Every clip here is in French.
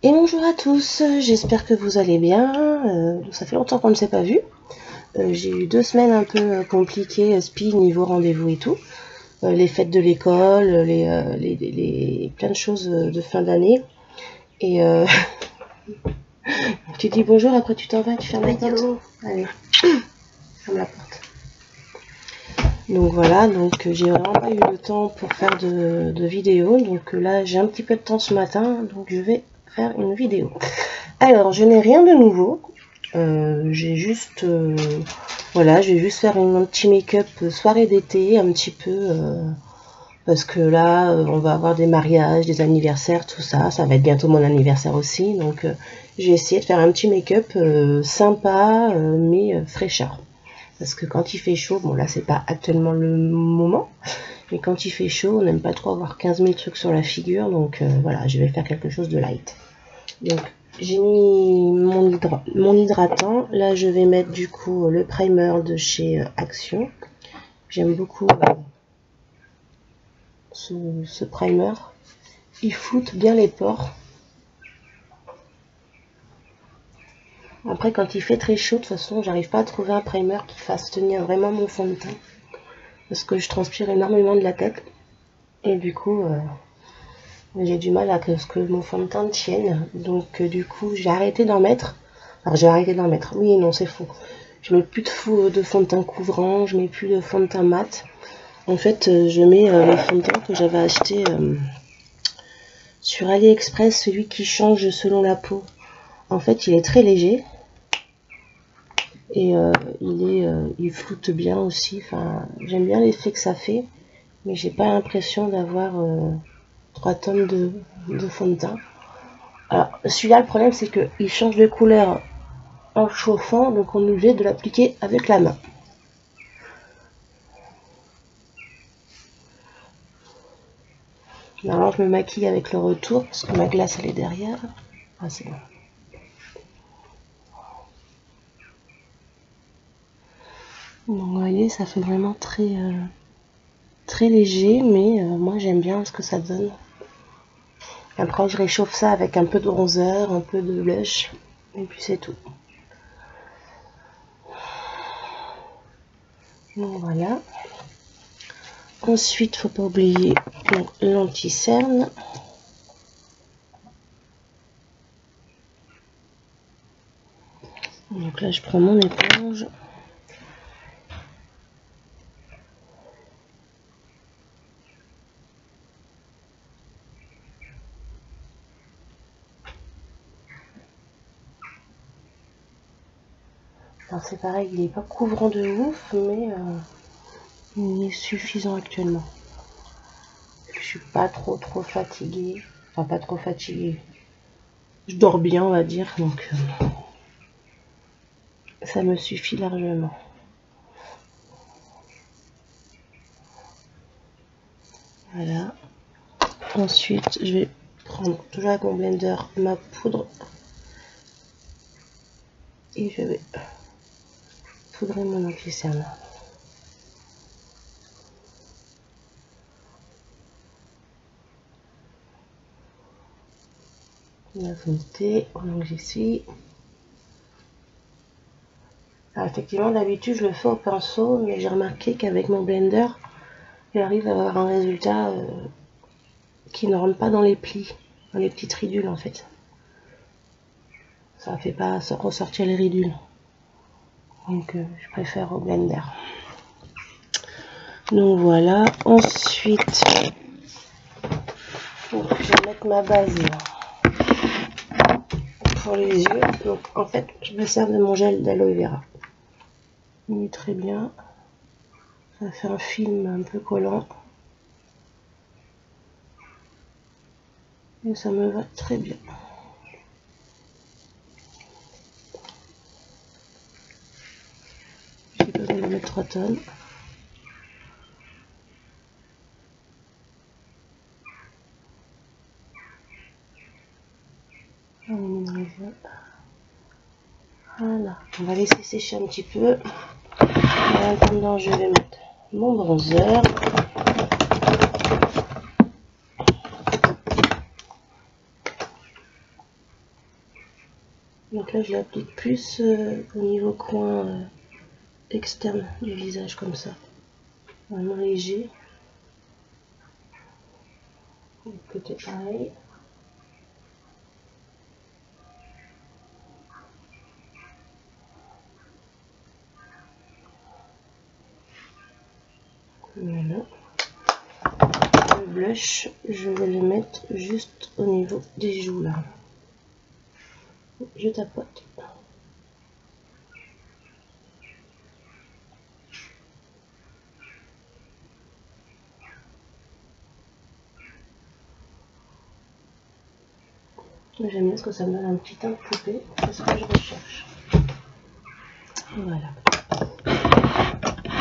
Et bonjour à tous, j'espère que vous allez bien. Ça fait longtemps qu'on ne s'est pas vu. J'ai eu 2 semaines un peu compliquées, speed, niveau rendez-vous et tout. Les fêtes de l'école, plein de choses de fin d'année. Et tu dis bonjour, après tu t'en vas, tu fermes la porte. Allez, ferme la porte. Donc voilà, donc j'ai vraiment pas eu le temps pour faire de vidéo. Donc là, j'ai un petit peu de temps ce matin, donc je vais faire une vidéo. Alors, je n'ai rien de nouveau. J'ai juste voilà, je vais juste faire un petit make-up soirée d'été, un petit peu parce que là on va avoir des mariages, des anniversaires, tout ça. Ça va être bientôt mon anniversaire aussi, donc j'ai essayé de faire un petit make-up sympa mais fraîcheur. Parce que quand il fait chaud, bon là c'est pas actuellement le moment, mais quand il fait chaud, on n'aime pas trop avoir 15 000 trucs sur la figure, donc voilà, je vais faire quelque chose de light. Donc j'ai mis mon hydratant. Là je vais mettre du coup le primer de chez Action. J'aime beaucoup ce primer. Il floute bien les pores. Après quand il fait très chaud, de toute façon j'arrive pas à trouver un primer qui fasse tenir vraiment mon fond de teint. Parce que je transpire énormément de la tête. Et du coup j'ai du mal à ce que mon fond de teint tienne. Donc du coup j'ai arrêté d'en mettre. Alors j'ai arrêté d'en mettre. Oui et non, c'est faux. Je mets plus de fond de teint couvrant, je mets plus de fond de teint mat. En fait, je mets le fond de teint que j'avais acheté sur AliExpress, celui qui change selon la peau. En fait, il est très léger et il floute bien aussi. Enfin, j'aime bien l'effet que ça fait, mais j'ai pas l'impression d'avoir 3 tonnes de fond de teint. Alors, celui-là, le problème, c'est qu'il change de couleur en chauffant, donc on est obligé de l'appliquer avec la main. Alors je me maquille avec le retour parce que ma glace elle est derrière. Ah c'est bon. Donc vous voyez, ça fait vraiment très léger, mais moi j'aime bien ce que ça donne. Après je réchauffe ça avec un peu de bronzer, un peu de blush, et puis c'est tout. Donc voilà. Ensuite, faut pas oublier l'anti-cerne. Donc là je prends mon éponge. Alors c'est pareil, il n'est pas couvrant de ouf, mais il est suffisant actuellement. Je suis pas trop fatiguée. Enfin pas trop fatiguée. Je dors bien on va dire, donc ça me suffit largement. Voilà. Ensuite je vais prendre toujours avec mon blender ma poudre. Et je vais poudrer mon anti-cerne. La vérité, pendant que j'y suis. Alors, effectivement, d'habitude, je le fais au pinceau, mais j'ai remarqué qu'avec mon blender, j'arrive à avoir un résultat qui ne rentre pas dans les plis, dans les petites ridules en fait. Ça ne fait pas ressortir les ridules. Donc, je préfère au blender. Donc voilà. Ensuite, je vais mettre ma base là. Pour les yeux. Donc en fait je me sers de mon gel d'aloe vera. Il est très bien. Ça fait un film un peu collant. Et ça me va très bien. J'ai besoin de mettre 3 tonnes. Voilà, on va laisser sécher un petit peu. En attendant, je vais mettre mon bronzer. Donc là, je l'applique plus au niveau coin externe du visage, comme ça. Vraiment léger. Côté pareil. Voilà. Le blush, je vais le mettre juste au niveau des joues là. Je tapote. J'aime bien parce que ça me donne un petit teint de poupée. C'est ce que je recherche. Voilà.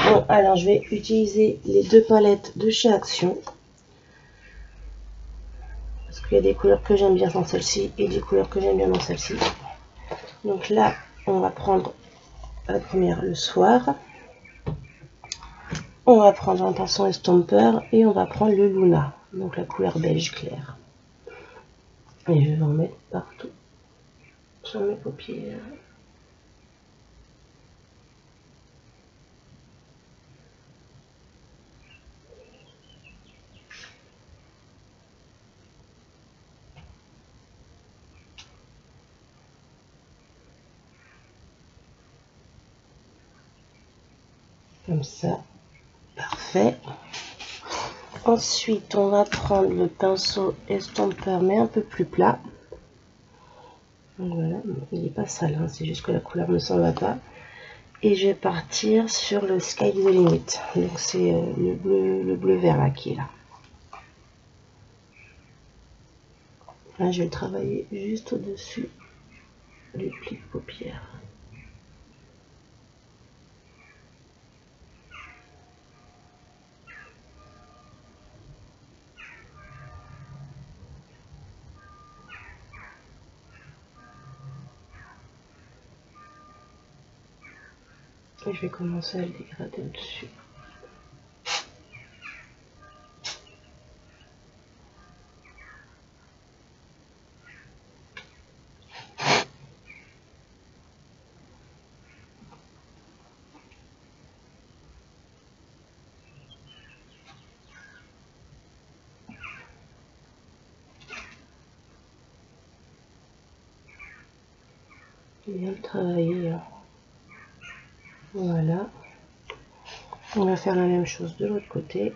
Bon, alors je vais utiliser les deux palettes de chez Action. Parce qu'il y a des couleurs que j'aime bien dans celle-ci et des couleurs que j'aime bien dans celle-ci. Donc là, on va prendre la première le soir. On va prendre un pinceau estomper et on va prendre le Luna. Donc la couleur beige clair. Et je vais en mettre partout sur mes paupières. Comme ça, parfait. Ensuite, on va prendre le pinceau estomper, mais un peu plus plat. Donc voilà, il n'est pas sale, hein, c'est juste que la couleur ne s'en va pas. Et je vais partir sur le Sky the Limit. Donc c'est le bleu vert là qui est là. Là, je vais travailler juste au-dessus du pli de paupière. Et je vais commencer à le dégrader au-dessus. Bien travailler. Voilà. On va faire la même chose de l'autre côté.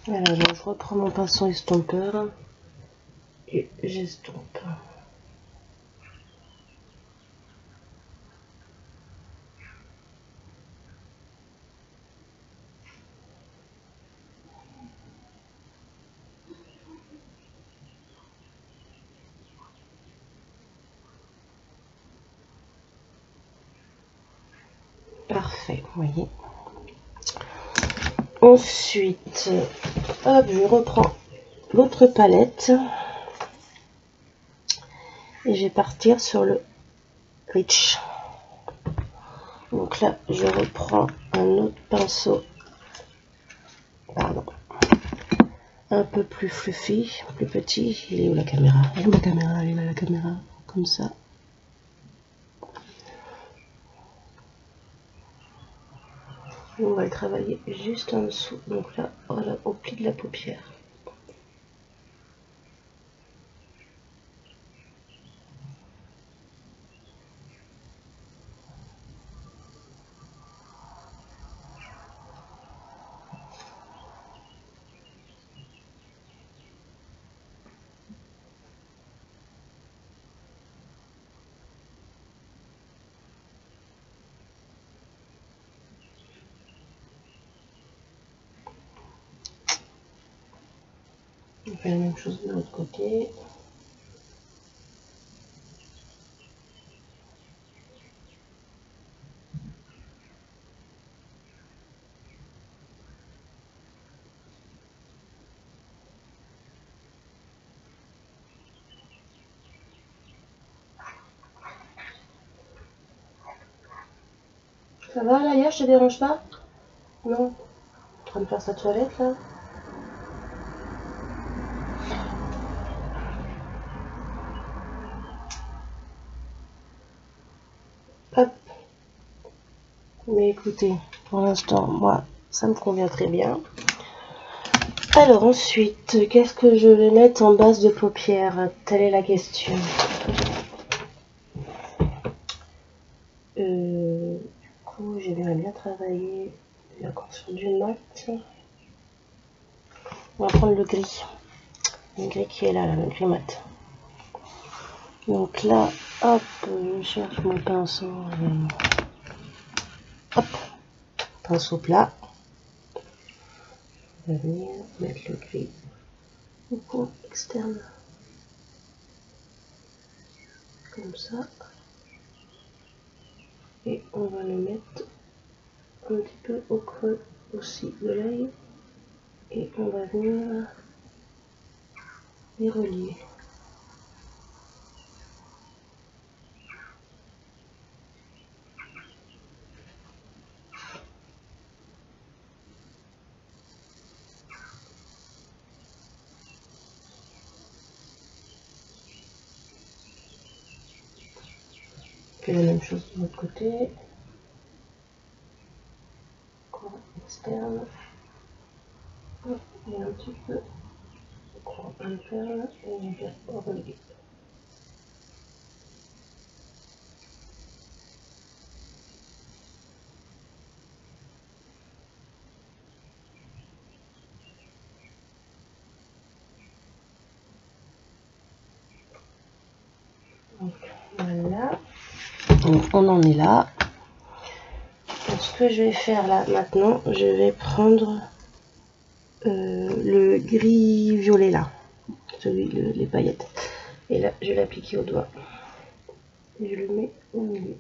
Voilà, donc je reprends mon pinceau estompeur et j'estompe. Parfait, vous voyez. Ensuite, hop, je reprends l'autre palette et je vais partir sur le Rich. Donc là, je reprends un autre pinceau, pardon, un peu plus fluffy, plus petit. Il est où la caméra? Elle est où la caméra? Elle est là la caméra, comme ça. On va le travailler juste en dessous, donc là, voilà, au pli de la paupière. On fait la même chose de l'autre côté. Ça va, Laïa, je te dérange pas? Non? En train de faire sa toilette, là? Hop. Mais écoutez, pour l'instant, moi, ça me convient très bien. Alors ensuite, qu'est-ce que je vais mettre en base de paupières? Telle est la question. Du coup, j'aimerais bien travailler encore sur du mat. On va prendre le gris. Le gris qui est là, le gris mat. Donc là, hop, je cherche mon pinceau. Hop, pinceau plat. On va venir mettre le gris au coin externe. Comme ça. Et on va le mettre un petit peu au creux aussi de l'œil. Et on va venir les relier. On fait la même chose de l'autre côté. Coin externe. Et un petit peu coin interne. Et on vient relier. Donc voilà. Donc, on en est là. Donc, ce que je vais faire là maintenant, je vais prendre le gris violet là, les paillettes. Et là, je vais l'appliquer au doigt. Et je le mets au milieu.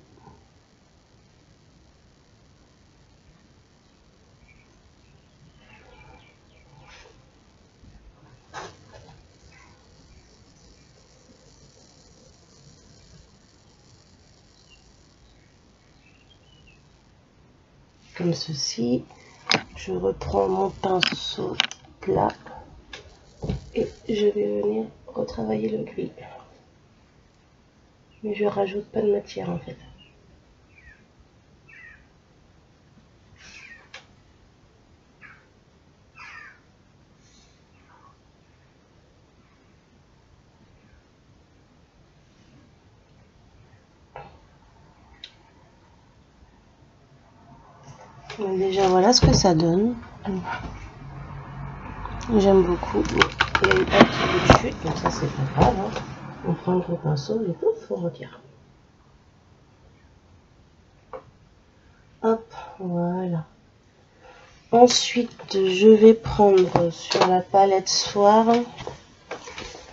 Comme ceci. Je reprends mon pinceau plat et je vais venir retravailler le gris. Mais je rajoute pas de matière en fait. Donc déjà voilà ce que ça donne. J'aime beaucoup. Il y a eu un petit peu de chute, donc ça c'est pas grave. Hein. On prend le gros pinceau et pouf, on retire. Hop, voilà. Ensuite, je vais prendre sur la palette Soir.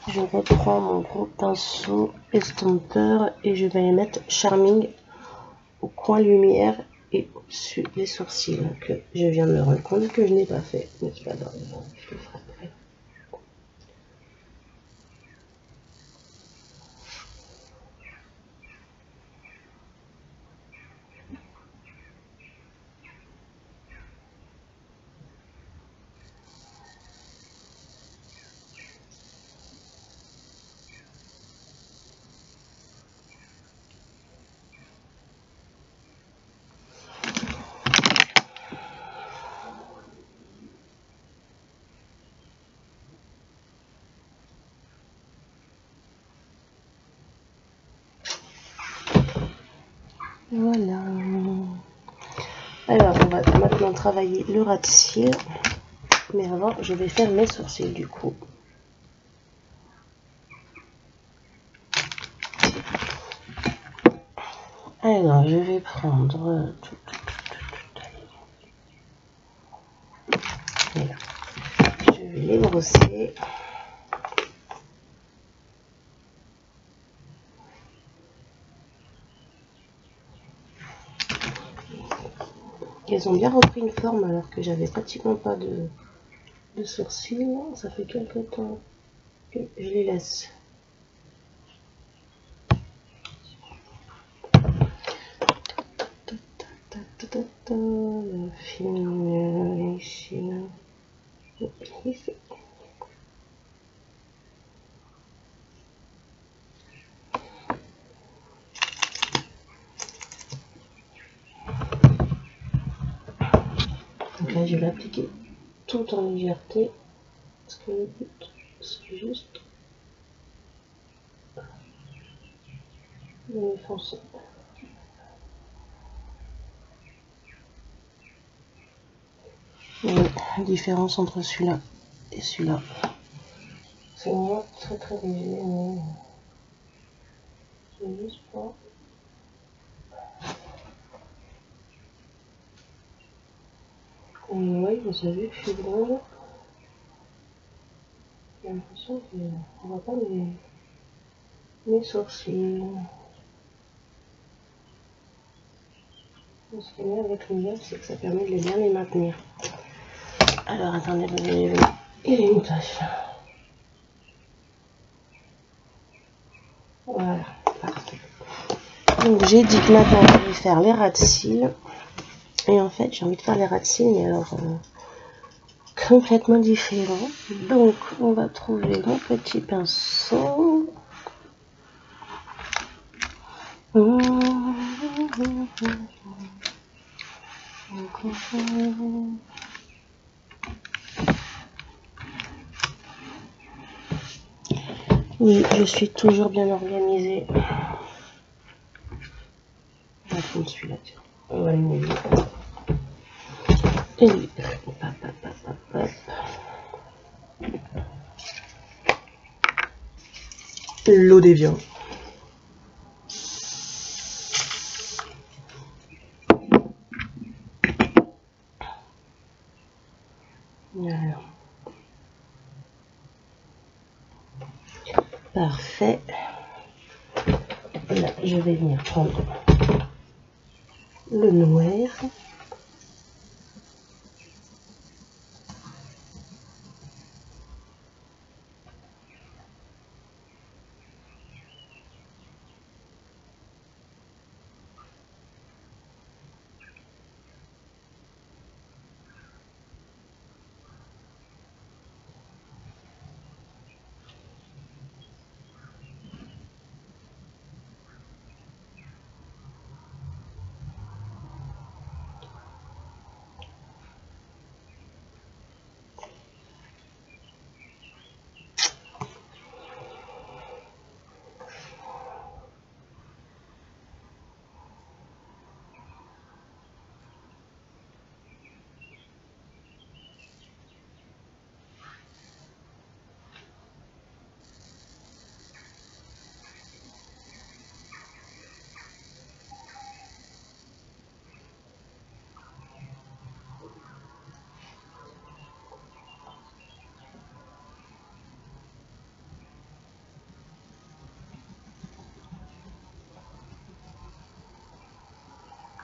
Je reprends mon gros pinceau estompeur et je vais mettre Charming au coin lumière et au-dessus des sourcils. Donc, je viens de me rendre compte que je n'ai pas fait, mais c'est pas grave, je le ferai après. Voilà. Alors, on va maintenant travailler le ras de cils. Mais avant, je vais faire mes sourcils du coup. Alors, je vais prendre et là, je vais les brosser. Elles ont bien repris une forme alors que j'avais pratiquement pas de sourcils. Ça fait quelque temps que je les laisse. La fine ici. Ici. Donc là, je vais l'appliquer tout en légèreté, parce que le but, c'est juste de m'effoncer. La différence entre celui-là et celui-là, c'est vraiment très très léger, mais c'est juste pas. Oui, vous avez, je suis blonde. J'ai l'impression qu'on voit pas mes sourcils. Ce qui est bien avec le gel, c'est que ça permet de bien les maintenir. Alors attendez, il est une tache. Voilà, parfait. Donc j'ai dit que maintenant je vais faire les ras de cils. Et en fait, j'ai envie de faire les ras de cils, mais alors complètement différent. Donc on va trouver mon petit pinceau. Oui, je suis toujours bien organisée. On va prendre celui-là, tiens. On va le mouiller. Et lui, hop, hop, hop, hop, hop. L'eau des viandes. Voilà. Parfait. Là, je vais venir prendre le noir.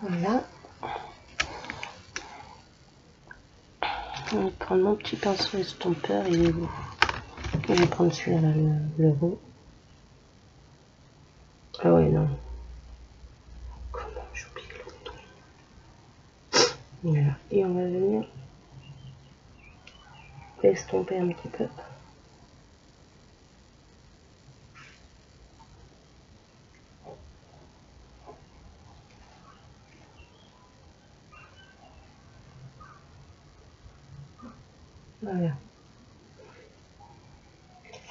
Voilà. Je vais prendre mon petit pinceau estompeur, il est beau. Je vais prendre celui-là, le rond. Ah ouais, non. Comment j'oublie l'autre. Voilà. Et on va venir estomper un petit peu. Voilà.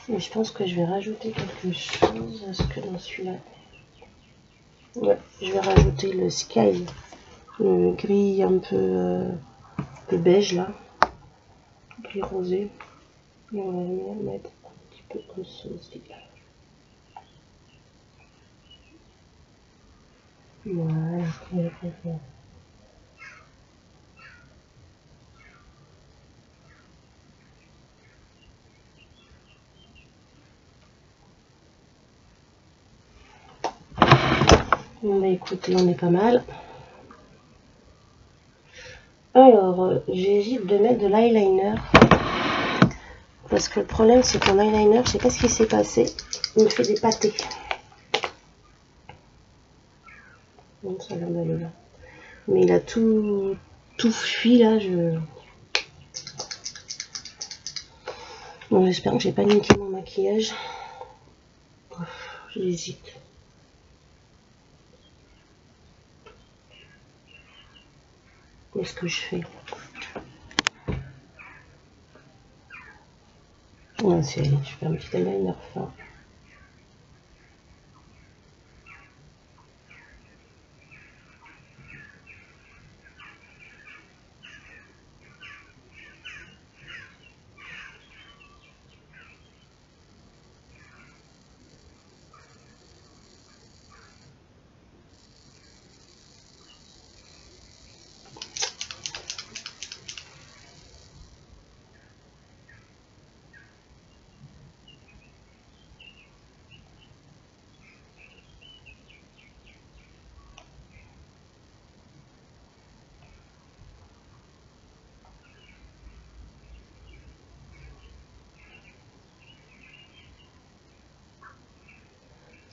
Et je pense que je vais rajouter quelque chose. Est-ce que dans celui-là... Ouais, je vais rajouter le sky. Le gris un peu beige là. Gris rosé. Et on va venir mettre un petit peu comme ceci. Voilà. Bon bah écoutez, on est pas mal. Alors, j'hésite de mettre de l'eyeliner. Parce que le problème, c'est que mon eyeliner, je sais pas ce qui s'est passé. Il me fait des pâtés. Donc, ça a l'air d'aller là. Mais il a tout fui là. Bon, j'espère que j'ai pas niqué mon maquillage. J'hésite. Qu'est-ce que je fais? Non, c'est, je fais un petit eyeliner fin.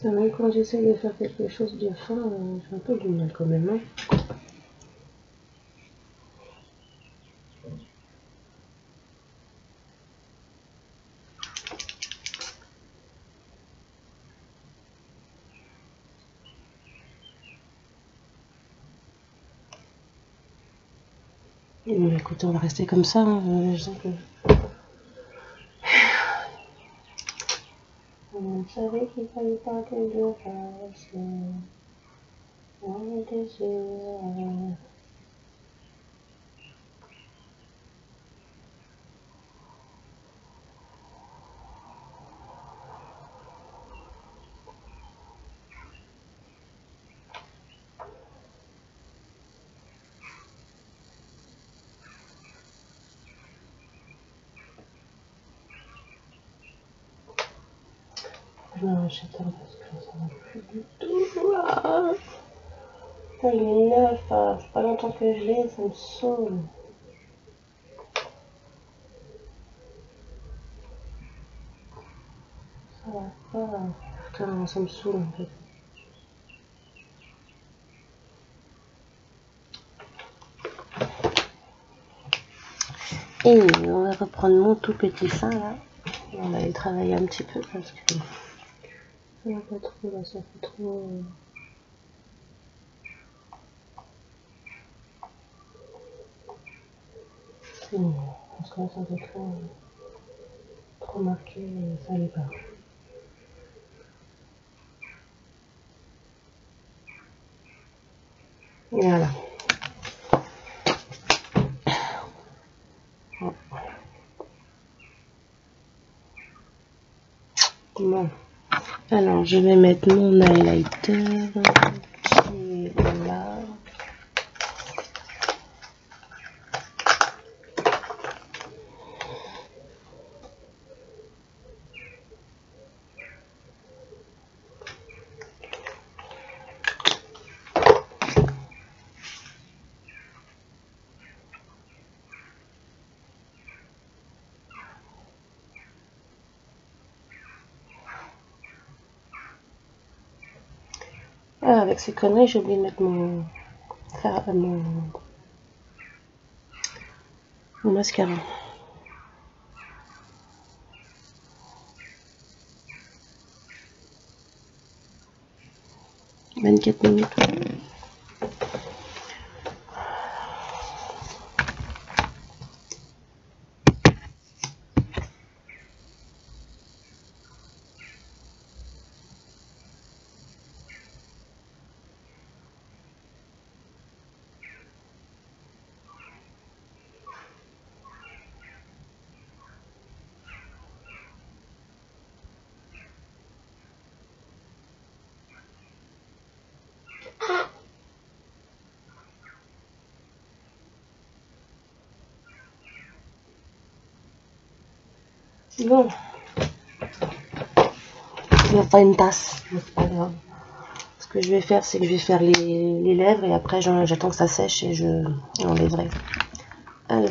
Ça, même quand j'essaie de faire quelque chose de fin, j'ai un peu du mal quand même. Hein. Bon, écoutez, on va rester comme ça. Hein. Je sens que... On savait qu'il fallait pas que je fasse. On était sûr. Je m'achète un parce que ça va plus du tout. Ah. Putain, il est neuf. Ça fait pas longtemps que je l'ai, ça me saoule. Ça va pas. Putain, ça me saoule en fait. Et on va reprendre mon tout petit sein là. On va aller travailler un petit peu parce que ça va pas trop là, ça fait trop. Bon, parce que là ça fait trop marqué et ça allait pas. Voilà. Bon. Alors je vais mettre mon highlighter qui est là. Ah, avec ces conneries, j'ai oublié de mettre mon mascara. 24 minutes. Bon, il n'y a pas une tasse, mais c'est pas grave. Ce que je vais faire, c'est que je vais faire les lèvres et après j'attends que ça sèche et je l'enlèverai. Allez.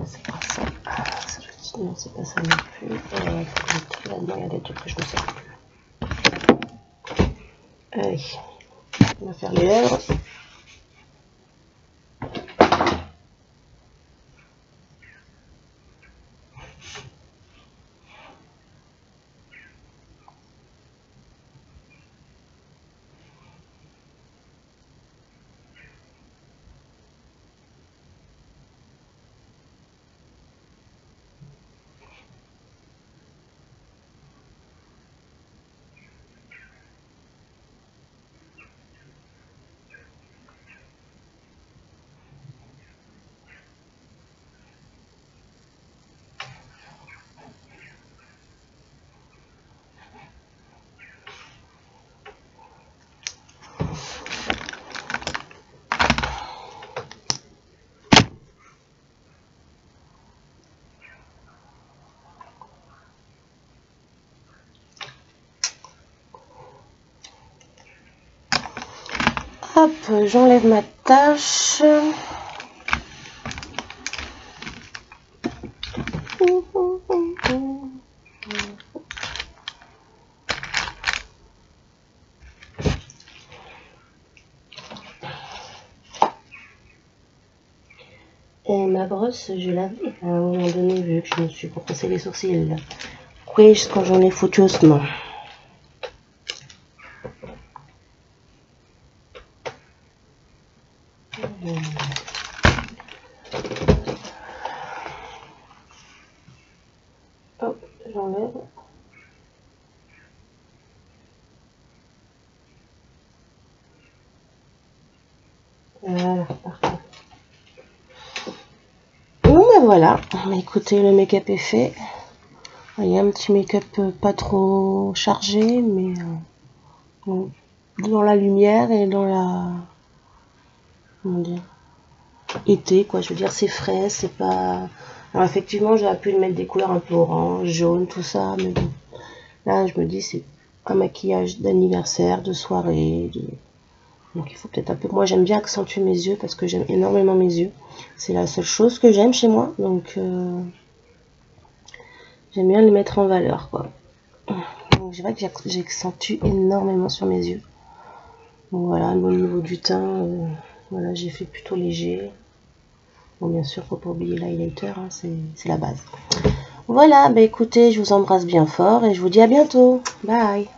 C'est pas ça. Non, c'est pas ça non plus. Là-dedans, il y a des trucs que je ne sais plus. Allez, on va faire les lèvres. Hop, j'enlève ma tâche. Et ma brosse, je l'avais à un moment donné, vu que je me suis brossé les sourcils. Oui, quand j'en ai foutu osement. Hop, j'enlève. Voilà, parfait. Bon ben voilà, écoutez, le make-up est fait. Il y a un petit make-up pas trop chargé, mais dans la lumière et dans la... Comment dire, été, quoi. Je veux dire, c'est frais, c'est pas... Alors effectivement, j'aurais pu mettre des couleurs un peu orange, jaune, tout ça, mais bon. Là, je me dis, c'est un maquillage d'anniversaire, de soirée, donc il faut peut-être un peu... Moi, j'aime bien accentuer mes yeux parce que j'aime énormément mes yeux. C'est la seule chose que j'aime chez moi, donc j'aime bien les mettre en valeur, quoi. Donc je vois que j'accentue énormément sur mes yeux. Donc voilà, au niveau du teint, voilà, j'ai fait plutôt léger. Bon, bien sûr, faut pas oublier l'highlighter, hein, c'est la base. Voilà, bah écoutez, je vous embrasse bien fort et je vous dis à bientôt. Bye!